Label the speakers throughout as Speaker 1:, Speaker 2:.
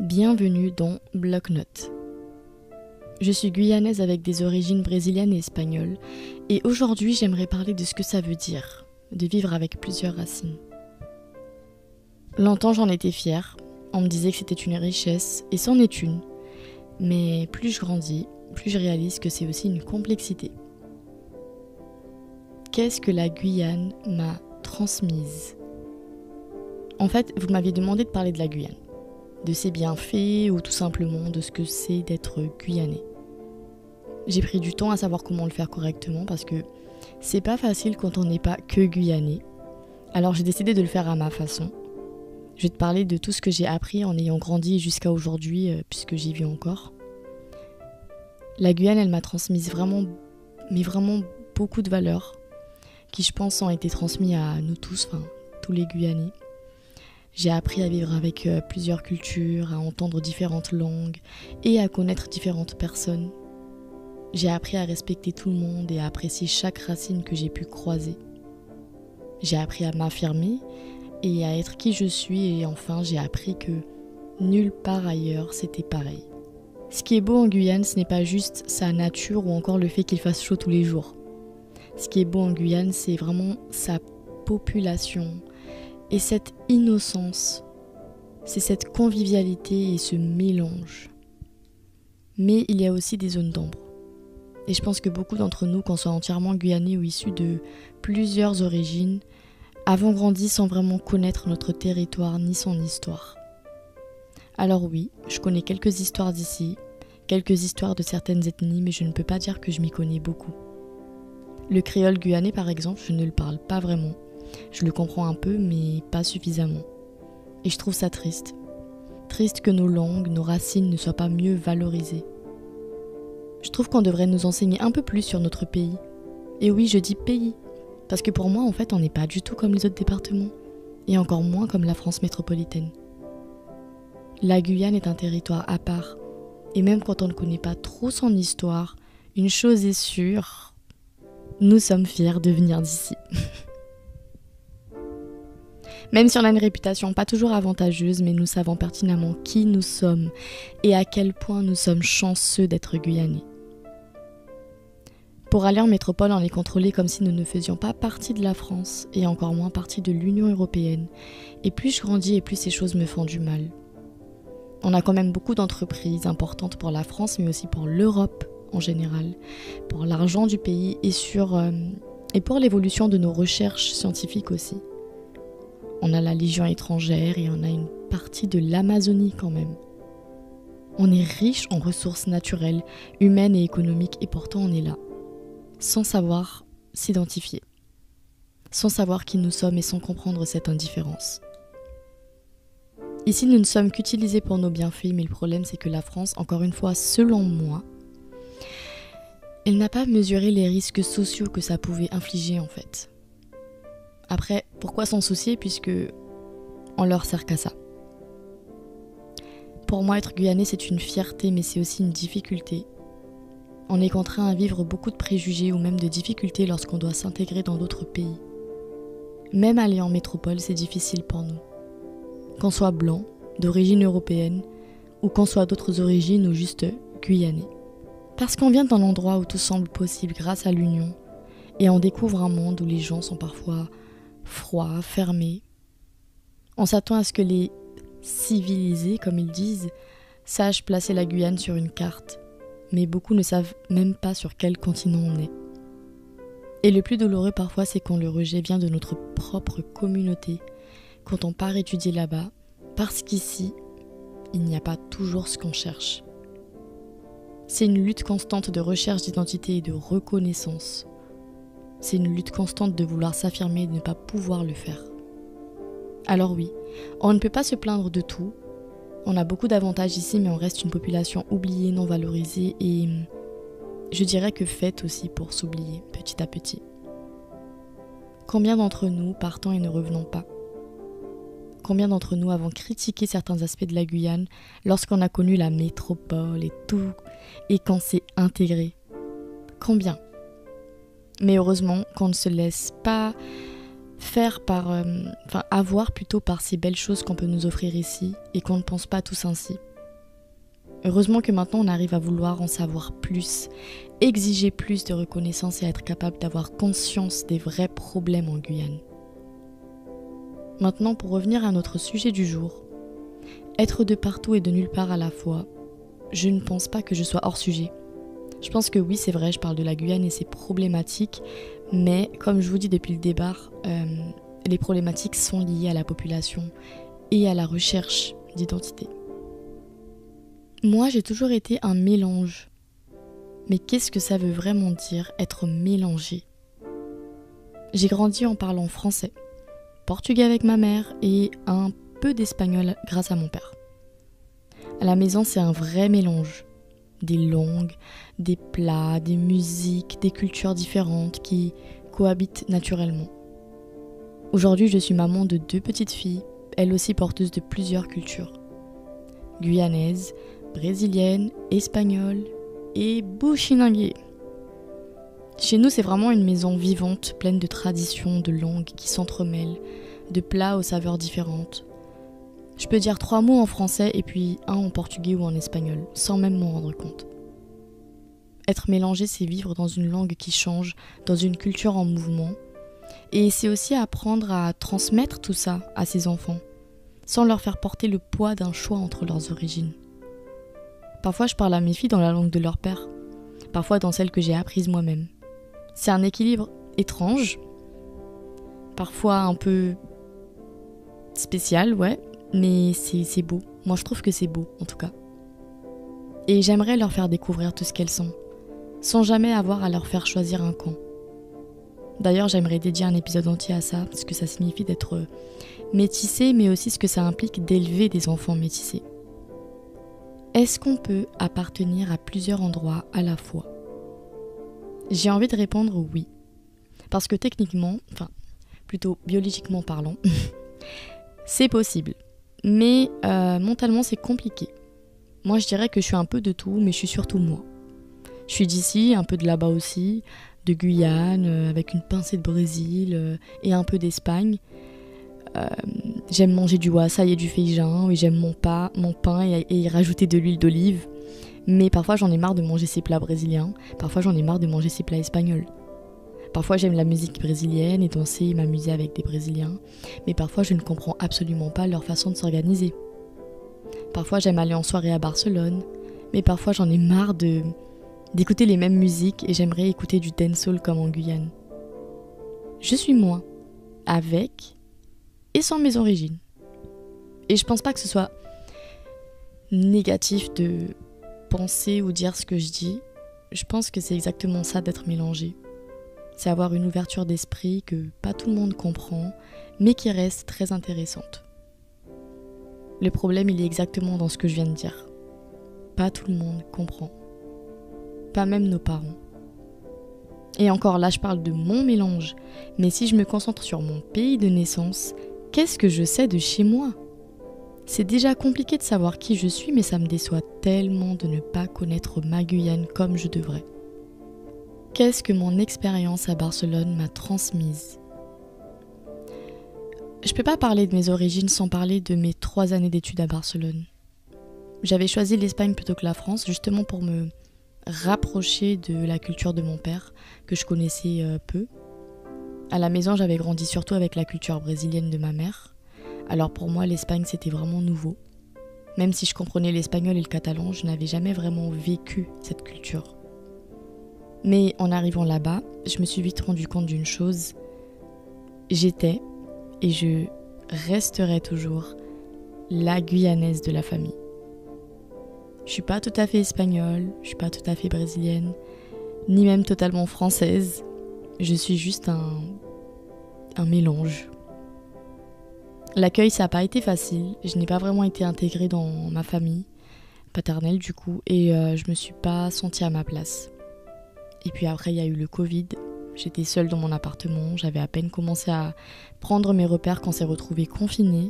Speaker 1: Bienvenue dans Bloc-Notes. Je suis guyanaise avec des origines brésiliennes et espagnoles et aujourd'hui j'aimerais parler de ce que ça veut dire, de vivre avec plusieurs racines. Longtemps j'en étais fière, on me disait que c'était une richesse et c'en est une, mais plus je grandis, plus je réalise que c'est aussi une complexité. Qu'est-ce que la Guyane m'a transmise ? En fait, vous m'aviez demandé de parler de la Guyane, de ses bienfaits ou tout simplement de ce que c'est d'être guyanais. J'ai pris du temps à savoir comment le faire correctement parce que c'est pas facile quand on n'est pas que guyanais. Alors j'ai décidé de le faire à ma façon. Je vais te parler de tout ce que j'ai appris en ayant grandi jusqu'à aujourd'hui puisque j'y vis encore. La Guyane, elle m'a transmise vraiment beaucoup de valeurs qui je pense ont été transmises à nous tous, tous les Guyanais. J'ai appris à vivre avec plusieurs cultures, à entendre différentes langues et à connaître différentes personnes. J'ai appris à respecter tout le monde et à apprécier chaque racine que j'ai pu croiser. J'ai appris à m'affirmer et à être qui je suis et enfin j'ai appris que nulle part ailleurs c'était pareil. Ce qui est beau en Guyane, ce n'est pas juste sa nature ou encore le fait qu'il fasse chaud tous les jours. Ce qui est beau en Guyane, c'est vraiment sa population. Et cette innocence, c'est cette convivialité et ce mélange. Mais il y a aussi des zones d'ombre. Et je pense que beaucoup d'entre nous, qu'on soit entièrement guyanais ou issus de plusieurs origines, avons grandi sans vraiment connaître notre territoire ni son histoire. Alors oui, je connais quelques histoires d'ici, quelques histoires de certaines ethnies, mais je ne peux pas dire que je m'y connais beaucoup. Le créole guyanais par exemple, je ne le parle pas vraiment. Je le comprends un peu, mais pas suffisamment. Et je trouve ça triste. Triste que nos langues, nos racines ne soient pas mieux valorisées. Je trouve qu'on devrait nous enseigner un peu plus sur notre pays. Et oui, je dis pays. Parce que pour moi, en fait, on n'est pas du tout comme les autres départements. Et encore moins comme la France métropolitaine. La Guyane est un territoire à part. Et même quand on ne connaît pas trop son histoire, une chose est sûre, nous sommes fiers de venir d'ici. Même si on a une réputation pas toujours avantageuse, mais nous savons pertinemment qui nous sommes et à quel point nous sommes chanceux d'être guyanais. Pour aller en métropole, on est contrôlé comme si nous ne faisions pas partie de la France et encore moins partie de l'Union européenne. Et plus je grandis et plus ces choses me font du mal. On a quand même beaucoup d'entreprises importantes pour la France, mais aussi pour l'Europe en général, pour l'argent du pays et pour l'évolution de nos recherches scientifiques aussi. On a la Légion étrangère et on a une partie de l'Amazonie quand même. On est riche en ressources naturelles, humaines et économiques et pourtant on est là, sans savoir s'identifier, sans savoir qui nous sommes et sans comprendre cette indifférence. Ici nous ne sommes qu'utilisés pour nos bienfaits, mais le problème c'est que la France, encore une fois selon moi, elle n'a pas mesuré les risques sociaux que ça pouvait infliger en fait. Après, pourquoi s'en soucier puisque on leur sert qu'à ça. Pour moi, être guyanais, c'est une fierté, mais c'est aussi une difficulté. On est contraint à vivre beaucoup de préjugés ou même de difficultés lorsqu'on doit s'intégrer dans d'autres pays. Même aller en métropole, c'est difficile pour nous. Qu'on soit blanc, d'origine européenne, ou qu'on soit d'autres origines ou juste guyanais. Parce qu'on vient d'un endroit où tout semble possible grâce à l'union, et on découvre un monde où les gens sont parfois froid, fermé. On s'attend à ce que les civilisés, comme ils disent, sachent placer la Guyane sur une carte, mais beaucoup ne savent même pas sur quel continent on est. Et le plus douloureux parfois, c'est quand le rejet vient de notre propre communauté, quand on part étudier là-bas, parce qu'ici, il n'y a pas toujours ce qu'on cherche. C'est une lutte constante de recherche d'identité et de reconnaissance. C'est une lutte constante de vouloir s'affirmer et de ne pas pouvoir le faire. Alors oui, on ne peut pas se plaindre de tout. On a beaucoup d'avantages ici, mais on reste une population oubliée, non valorisée et je dirais que faite aussi pour s'oublier petit à petit. Combien d'entre nous partons et ne revenons pas ? Combien d'entre nous avons critiqué certains aspects de la Guyane lorsqu'on a connu la métropole et tout, et qu'on s'est intégré ? Combien ? Mais heureusement qu'on ne se laisse pas avoir plutôt par ces belles choses qu'on peut nous offrir ici et qu'on ne pense pas tous ainsi. Heureusement que maintenant on arrive à vouloir en savoir plus, exiger plus de reconnaissance et être capable d'avoir conscience des vrais problèmes en Guyane. Maintenant, pour revenir à notre sujet du jour, être de partout et de nulle part à la fois, je ne pense pas que je sois hors sujet. Je pense que oui, c'est vrai, je parle de la Guyane et ses problématiques, mais comme je vous dis depuis le départ, les problématiques sont liées à la population et à la recherche d'identité. Moi, j'ai toujours été un mélange. Mais qu'est-ce que ça veut vraiment dire être mélangé ? J'ai grandi en parlant français, portugais avec ma mère et un peu d'espagnol grâce à mon père. À la maison, c'est un vrai mélange. Des langues, des plats, des musiques, des cultures différentes qui cohabitent naturellement. Aujourd'hui, je suis maman de 2 petites filles, elles aussi porteuses de plusieurs cultures. Guyanaises, brésilienne, espagnole et bushinangue. Chez nous, c'est vraiment une maison vivante, pleine de traditions, de langues qui s'entremêlent, de plats aux saveurs différentes. Je peux dire 3 mots en français et puis un en portugais ou en espagnol, sans même m'en rendre compte. Être mélangé, c'est vivre dans une langue qui change, dans une culture en mouvement. Et c'est aussi apprendre à transmettre tout ça à ses enfants, sans leur faire porter le poids d'un choix entre leurs origines. Parfois, je parle à mes filles dans la langue de leur père, parfois dans celle que j'ai apprise moi-même. C'est un équilibre étrange, parfois un peu spécial, ouais, mais c'est beau. Moi, je trouve que c'est beau, en tout cas. Et j'aimerais leur faire découvrir tout ce qu'elles sont, sans jamais avoir à leur faire choisir un camp. D'ailleurs, j'aimerais dédier un épisode entier à ça, ce que ça signifie d'être métissé, mais aussi ce que ça implique d'élever des enfants métissés. Est-ce qu'on peut appartenir à plusieurs endroits à la fois ? J'ai envie de répondre oui. Parce que techniquement, enfin, plutôt biologiquement parlant, c'est possible. Mais mentalement, c'est compliqué. Moi, je dirais que je suis un peu de tout, mais je suis surtout moi. Je suis d'ici, un peu de là-bas aussi, de Guyane, avec une pincée de Brésil et un peu d'Espagne. J'aime manger du wasaï et du feijão, et j'aime mon pain et y rajouter de l'huile d'olive. Mais parfois j'en ai marre de manger ces plats brésiliens, parfois j'en ai marre de manger ces plats espagnols. Parfois j'aime la musique brésilienne et danser et m'amuser avec des Brésiliens, mais parfois je ne comprends absolument pas leur façon de s'organiser. Parfois j'aime aller en soirée à Barcelone, mais parfois j'en ai marre d'écouter les mêmes musiques et j'aimerais écouter du dancehall comme en Guyane. Je suis moi, avec et sans mes origines. Et je pense pas que ce soit négatif de penser ou dire ce que je dis. Je pense que c'est exactement ça d'être mélangé. C'est avoir une ouverture d'esprit que pas tout le monde comprend, mais qui reste très intéressante. Le problème, il est exactement dans ce que je viens de dire. Pas tout le monde comprend. Pas même nos parents. Et encore là, je parle de mon mélange. Mais si je me concentre sur mon pays de naissance, qu'est-ce que je sais de chez moi ? C'est déjà compliqué de savoir qui je suis, mais ça me déçoit tellement de ne pas connaître ma Guyane comme je devrais. Qu'est-ce que mon expérience à Barcelone m'a transmise ? Je peux pas parler de mes origines sans parler de mes 3 années d'études à Barcelone. J'avais choisi l'Espagne plutôt que la France, justement pour me rapprocher de la culture de mon père, que je connaissais peu. À la maison, j'avais grandi surtout avec la culture brésilienne de ma mère. Alors pour moi, l'Espagne, c'était vraiment nouveau. Même si je comprenais l'espagnol et le catalan, je n'avais jamais vraiment vécu cette culture. Mais en arrivant là-bas, je me suis vite rendu compte d'une chose. J'étais, et je resterai toujours, la Guyanaise de la famille. Je suis pas tout à fait espagnole, je suis pas tout à fait brésilienne, ni même totalement française. Je suis juste un mélange. L'accueil, ça n'a pas été facile. Je n'ai pas vraiment été intégrée dans ma famille paternelle du coup, et je me suis pas sentie à ma place. Et puis après, il y a eu le Covid. J'étais seule dans mon appartement, j'avais à peine commencé à prendre mes repères quand on s'est retrouvés confinés.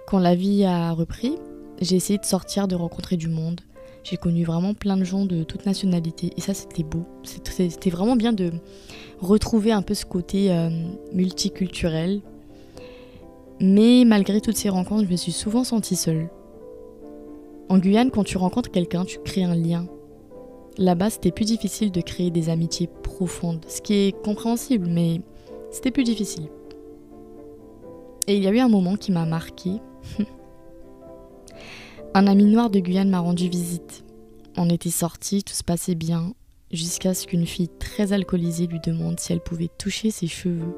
Speaker 1: Quand la vie a repris, j'ai essayé de sortir, de rencontrer du monde. J'ai connu vraiment plein de gens de toutes nationalités et ça c'était beau. C'était vraiment bien de retrouver un peu ce côté multiculturel. Mais malgré toutes ces rencontres, je me suis souvent sentie seule. En Guyane, quand tu rencontres quelqu'un, tu crées un lien. Là-bas, c'était plus difficile de créer des amitiés profondes, ce qui est compréhensible, mais c'était plus difficile. Et il y a eu un moment qui m'a marqué. Un ami noir de Guyane m'a rendu visite. On était sortis, tout se passait bien, jusqu'à ce qu'une fille très alcoolisée lui demande si elle pouvait toucher ses cheveux.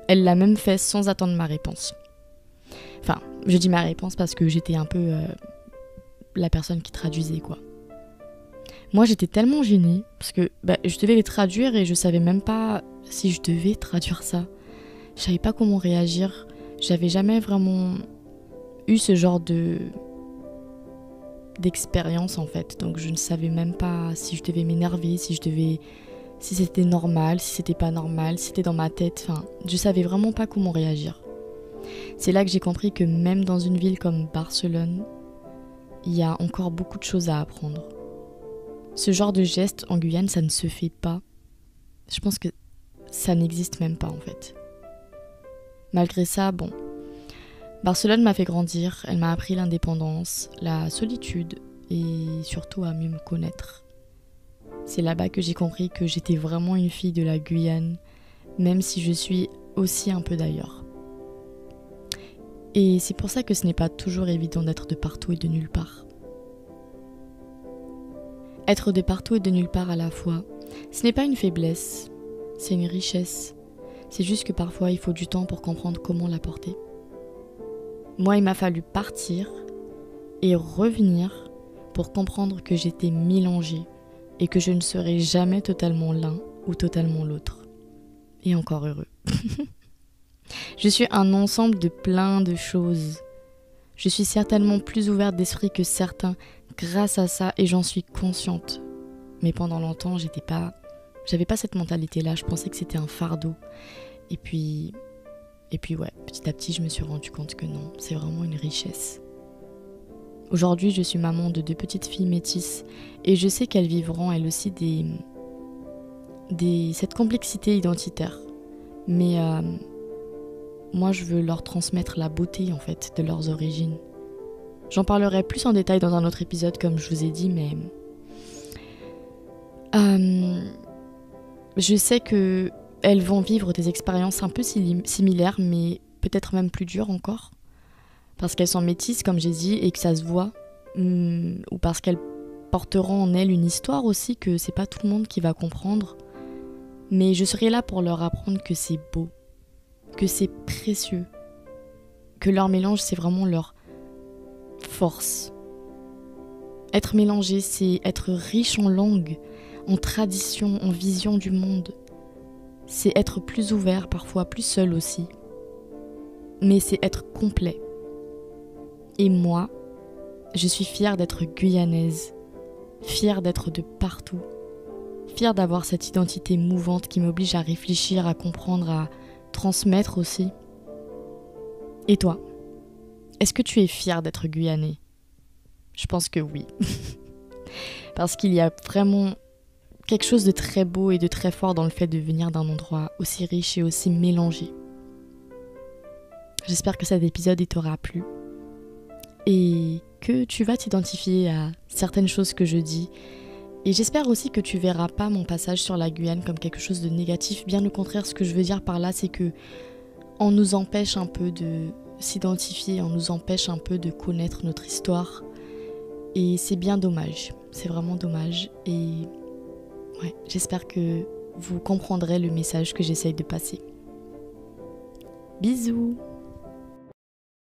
Speaker 1: Elle l'a même fait sans attendre ma réponse. Enfin, je dis ma réponse parce que j'étais un peu la personne qui traduisait, quoi. Moi, j'étais tellement gênée, parce que je devais les traduire et je savais même pas si je devais traduire ça. Je savais pas comment réagir. J'avais jamais vraiment eu ce genre d'expérience, en fait. Donc, je ne savais même pas si je devais m'énerver, si c'était normal, si c'était pas normal, si c'était dans ma tête. Enfin, je savais vraiment pas comment réagir. C'est là que j'ai compris que même dans une ville comme Barcelone, il y a encore beaucoup de choses à apprendre. Ce genre de geste en Guyane, ça ne se fait pas. Je pense que ça n'existe même pas, en fait. Malgré ça, Barcelone m'a fait grandir, elle m'a appris l'indépendance, la solitude et surtout à mieux me connaître. C'est là-bas que j'ai compris que j'étais vraiment une fille de la Guyane, même si je suis aussi un peu d'ailleurs. Et c'est pour ça que ce n'est pas toujours évident d'être de partout et de nulle part. Être de partout et de nulle part à la fois, ce n'est pas une faiblesse, c'est une richesse. C'est juste que parfois il faut du temps pour comprendre comment l'apporter. Moi, il m'a fallu partir et revenir pour comprendre que j'étais mélangée et que je ne serais jamais totalement l'un ou totalement l'autre. Et encore heureux. Je suis un ensemble de plein de choses. Je suis certainement plus ouverte d'esprit que certains grâce à ça et j'en suis consciente. Mais pendant longtemps, j'avais pas cette mentalité-là, je pensais que c'était un fardeau. Et puis ouais, petit à petit, je me suis rendu compte que non, c'est vraiment une richesse. Aujourd'hui, je suis maman de 2 petites filles métisses et je sais qu'elles vivront elles aussi cette complexité identitaire. Mais moi, je veux leur transmettre la beauté, en fait, de leurs origines. J'en parlerai plus en détail dans un autre épisode, comme je vous ai dit, mais je sais que elles vont vivre des expériences un peu similaires, mais peut-être même plus dures encore. Parce qu'elles sont métisses, comme j'ai dit, et que ça se voit. Ou parce qu'elles porteront en elles une histoire aussi que c'est pas tout le monde qui va comprendre. Mais je serai là pour leur apprendre que c'est beau, que c'est précieux, que leur mélange, c'est vraiment leur force. Être mélangé, c'est être riche en langue, en tradition, en vision du monde. C'est être plus ouvert, parfois plus seul aussi. Mais c'est être complet. Et moi, je suis fière d'être guyanaise, fière d'être de partout, fière d'avoir cette identité mouvante qui m'oblige à réfléchir, à comprendre, à transmettre aussi. Et toi, est-ce que tu es fière d'être guyanais ? Je pense que oui. Parce qu'il y a vraiment quelque chose de très beau et de très fort dans le fait de venir d'un endroit aussi riche et aussi mélangé. J'espère que cet épisode t'aura plu et que tu vas t'identifier à certaines choses que je dis. Et j'espère aussi que tu verras pas mon passage sur la Guyane comme quelque chose de négatif. Bien au contraire, ce que je veux dire par là, c'est que on nous empêche un peu de s'identifier, on nous empêche un peu de connaître notre histoire. Et c'est bien dommage, c'est vraiment dommage. Et ouais, j'espère que vous comprendrez le message que j'essaye de passer. Bisous!